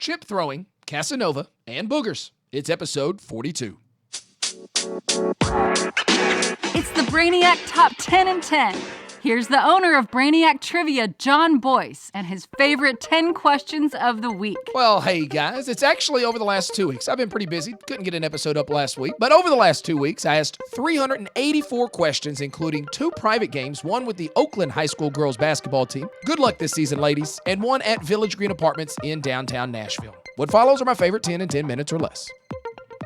chip throwing, Casanova, and Boogers. It's episode 42. It's the Brainiac Top 10 and 10. Here's the owner of Brainiac Trivia, John Boyce, and his favorite 10 questions of the week. Well, hey guys, it's actually over the last 2 weeks. I've been pretty busy. Couldn't get an episode up last week. But over the last 2 weeks, I asked 384 questions, including 2 private games, one with the Oakland High School girls basketball team. Good luck this season, ladies. And one at Village Green Apartments in downtown Nashville. What follows are my favorite 10 in 10 minutes or less.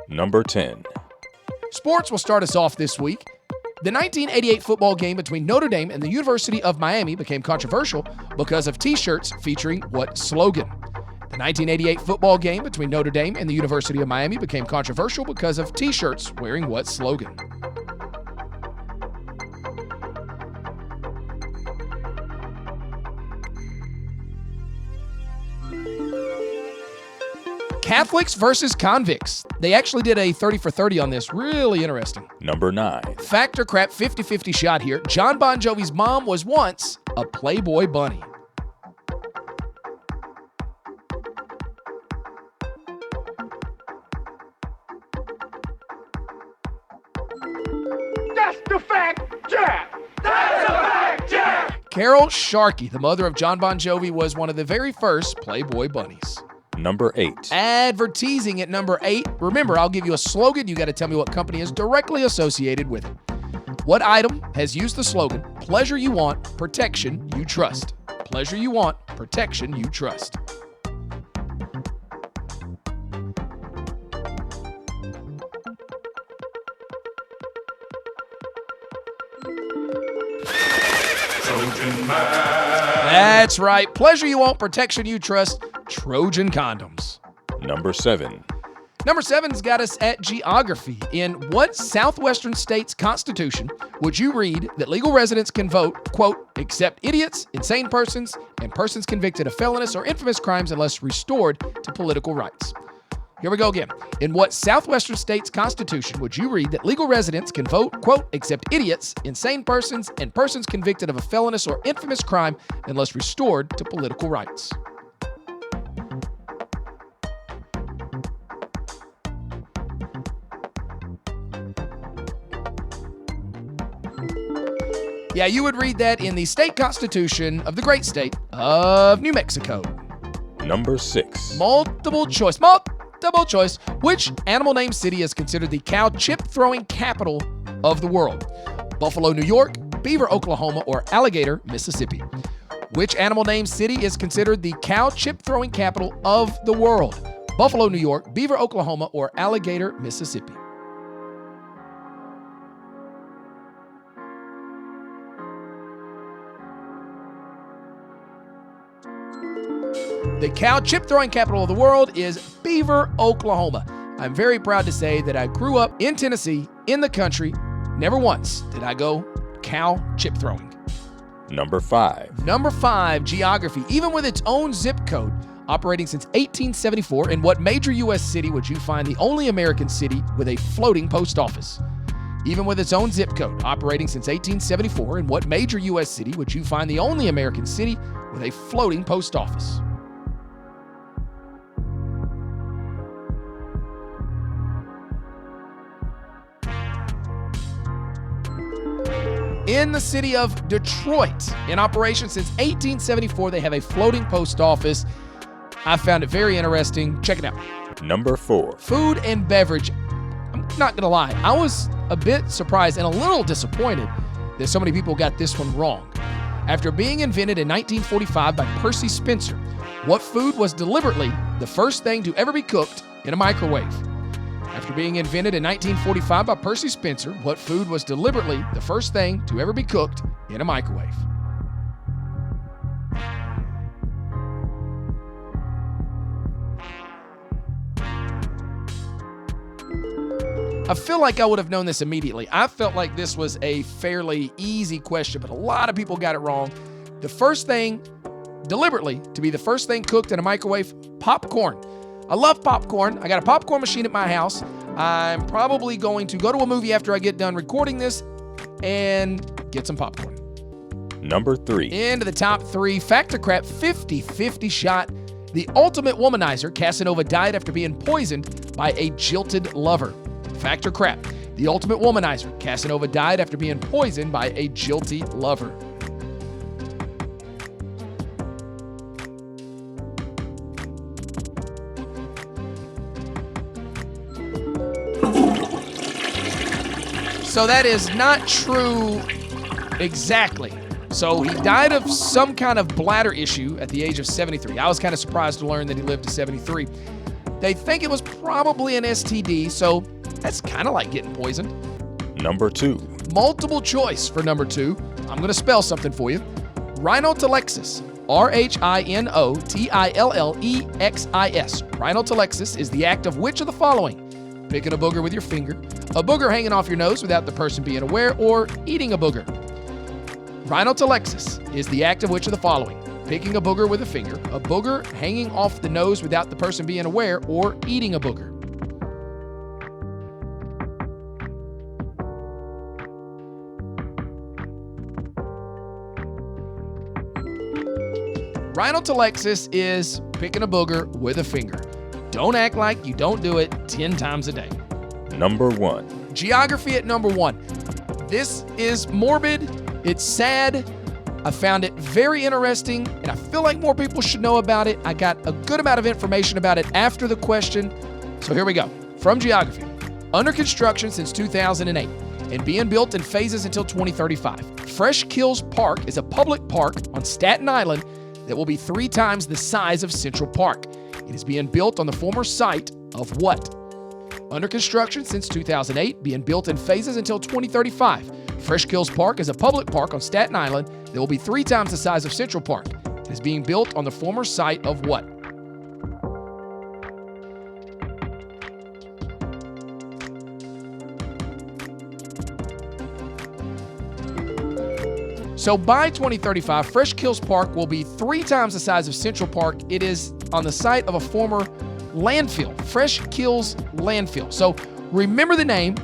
Number 10. Sports will start us off this week. The 1988 football game between Notre Dame and the University of Miami became controversial because of T-shirts featuring what slogan? The 1988 football game between Notre Dame and the University of Miami became controversial because of T-shirts wearing what slogan? Catholics versus convicts. They actually did a 30 for 30 on this. Really interesting. Number 9. Fact or crap 50-50 shot here. John Bon Jovi's mom was once a Playboy bunny. That's the fact, Jack! That's a fact, Jack! Carol Sharkey, the mother of John Bon Jovi, was one of the very first Playboy bunnies. Number 8. Advertising at number 8. Remember, I'll give you a slogan. You got to tell me what company is directly associated with it. What item has used the slogan, pleasure you want, protection you trust? Pleasure you want, protection you trust. Trojan man. That's right. Pleasure you want, protection you trust. Trojan condoms. Number 7. Number 7's got us at geography. In what southwestern state's constitution would you read that legal residents can vote, quote, except idiots, insane persons, and persons convicted of felonious or infamous crimes unless restored to political rights? Here we go again. In what southwestern state's constitution would you read that legal residents can vote, quote, except idiots, insane persons, and persons convicted of a felonious or infamous crime unless restored to political rights? Yeah, you would read that in the state constitution of the great state of New Mexico. Number 6. Multiple choice. Which animal-named city is considered the cow chip-throwing capital of the world? Buffalo, New York, Beaver, Oklahoma, or Alligator, Mississippi? Which animal-named city is considered the cow chip-throwing capital of the world? Buffalo, New York, Beaver, Oklahoma, or Alligator, Mississippi? The cow chip-throwing capital of the world is Beaver, Oklahoma. I'm very proud to say that I grew up in Tennessee, in the country. Never once did I go cow chip-throwing. Number 5. Number 5, geography. Even with its own zip code, operating since 1874, in what major U.S. city would you find the only American city with a floating post office? Even with its own zip code, operating since 1874, in what major U.S. city would you find the only American city with a floating post office? In the city of Detroit, in operation since 1874, they have a floating post office. I found it very interesting. Check it out. Number 4. Food and beverage. I'm not going to lie. I was a bit surprised and a little disappointed that so many people got this one wrong. After being invented in 1945 by Percy Spencer, what food was deliberately the first thing to ever be cooked in a microwave? After being invented in 1945 by Percy Spencer, what food was deliberately the first thing to ever be cooked in a microwave? I feel like I would have known this immediately. I felt like this was a fairly easy question, but a lot of people got it wrong. The first thing, deliberately, to be the first thing cooked in a microwave, popcorn. I love popcorn. I got a popcorn machine at my house. I'm probably going to go to a movie after I get done recording this and get some popcorn. Number 3. Into the top 3. Fact or crap 50-50 shot. The ultimate womanizer, Casanova died after being poisoned by a jilted lover. Fact or crap? The ultimate womanizer, Casanova died after being poisoned by a jilty lover. So that is not true exactly. So he died of some kind of bladder issue at the age of 73. I was kind of surprised to learn that he lived to 73. They think it was probably an STD, so that's kind of like getting poisoned. Number 2. Multiple choice for number 2. I'm going to spell something for you. Rhinotelexis. R-H-I-N-O-T-I-L-L-E-X-I-S. Rhinotelexis is the act of which of the following? Picking a booger with your finger, a booger hanging off your nose without the person being aware, or eating a booger. Rhinotelexis is the act of which of the following? Picking a booger with a finger, a booger hanging off the nose without the person being aware, or eating a booger. Rhinotelexis is picking a booger with a finger. Don't act like you don't do it 10 times a day. Number 1. Geography at number 1. This is morbid. It's sad. I found it very interesting, and I feel like more people should know about it. I got a good amount of information about it after the question. So here we go. From geography. Under construction since 2008 and being built in phases until 2035. Fresh Kills Park is a public park on Staten Island that will be 3 times the size of Central Park. It is being built on the former site of what? Under construction since 2008, being built in phases until 2035. Fresh Kills Park is a public park on Staten Island that will be 3 times the size of Central Park. It is being built on the former site of what? So by 2035, Fresh Kills Park will be 3 times the size of Central Park. It is on the site of a former landfill, Fresh Kills Landfill. So remember the name.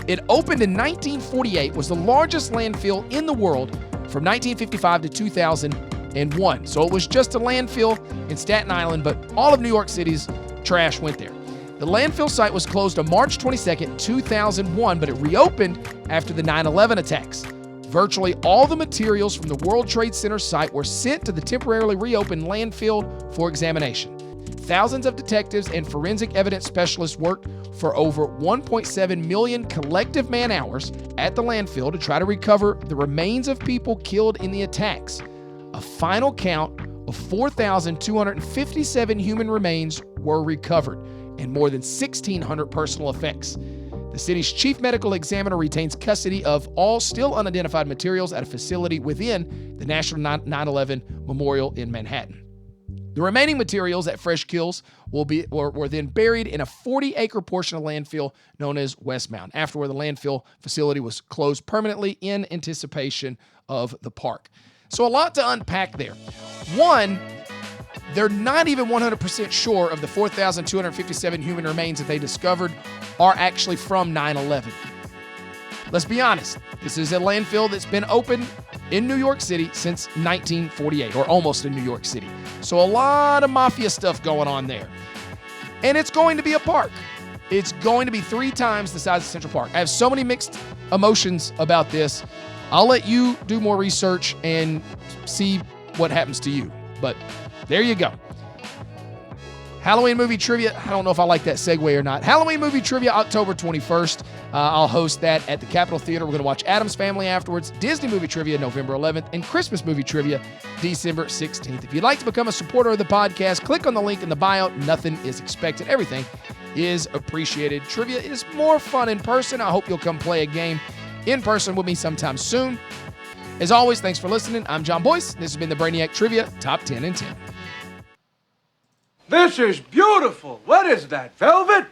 It opened in 1948, was the largest landfill in the world from 1955 to 2001. So it was just a landfill in Staten Island, but all of New York City's trash went there. The landfill site was closed on March 22nd, 2001, but it reopened after the 9/11 attacks. Virtually all the materials from the World Trade Center site were sent to the temporarily reopened landfill for examination. Thousands of detectives and forensic evidence specialists worked for over 1.7 million collective man-hours at the landfill to try to recover the remains of people killed in the attacks. A final count of 4,257 human remains were recovered, and more than 1,600 personal effects. The city's chief medical examiner retains custody of all still unidentified materials at a facility within the National 9/11 Memorial in Manhattan. The remaining materials at Fresh Kills were then buried in a 40-acre portion of landfill known as Westmount, afterward the landfill facility was closed permanently in anticipation of the park. So a lot to unpack there. One, they're not even 100% sure of the 4,257 human remains that they discovered are actually from 9/11. Let's be honest. This is a landfill that's been open in New York City since 1948, or almost in New York City. So a lot of mafia stuff going on there. And it's going to be a park. It's going to be 3 times the size of Central Park. I have so many mixed emotions about this. I'll let you do more research and see what happens to you. But there you go. Halloween movie trivia. I don't know if I like that segue or not. Halloween movie trivia, October 21st. I'll host that at the Capitol Theater. We're going to watch Addams Family afterwards. Disney movie trivia, November 11th. And Christmas movie trivia, December 16th. If you'd like to become a supporter of the podcast, click on the link in the bio. Nothing is expected. Everything is appreciated. Trivia is more fun in person. I hope you'll come play a game in person with me sometime soon. As always, thanks for listening. I'm John Boyce. This has been the Brainiac Trivia Top 10 in 10. This is beautiful. What is that, velvet?